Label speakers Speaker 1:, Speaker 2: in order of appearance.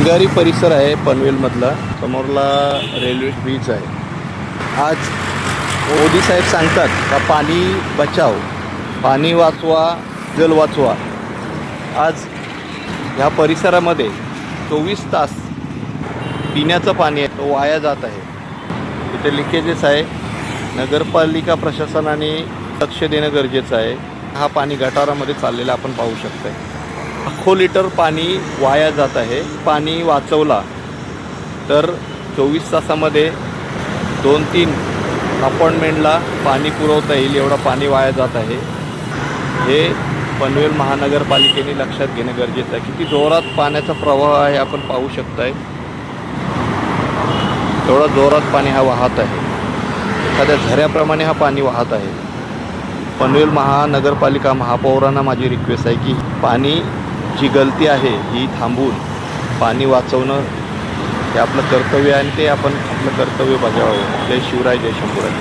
Speaker 1: भिंगारी परिसर आहे पनवेलमधला, समोरला railway bridge आहे. आज मोदी साहेब सांगतात का पाणी बचाव, पाणी वाचवा, जल वाचवा. आज ह्या परिसरामध्ये 24 तास पिण्याचं पाणी आहे तो वाया जात आहे. इथे लिकेजेस आहे. नगरपालिका प्रशासनाने लक्ष देणं गरजेचं आहे. हा पाणी गटारामध्ये चाललेला आपण पाहू शकतोय. लाखो लिटर पाणी वाया जात आहे. पाणी वाचवला तर 24 तासामध्ये 2-3 अपार्टमेंटला पाणी पुरवता येईल एवढं पाणी वाया जात आहे. हे पनवेल महानगरपालिकेने लक्षात घेणं गरजेचं आहे. किती जोरात पाण्याचा प्रवाह आहे आपण पाहू शकताय. एवढा जोरात पाणी हा वाहत आहे. एखाद्या झऱ्याप्रमाणे हा पाणी वाहत आहे. पनवेल महानगरपालिका महापौरांना माझी रिक्वेस्ट आहे की पाणी जी गलती आहे ही थांबवून पाणी वाचवणं हे आपलं कर्तव्य आहे आणि ते आपण आपलं कर्तव्य बजावावं. जय शिवराय, जय शंभूराज.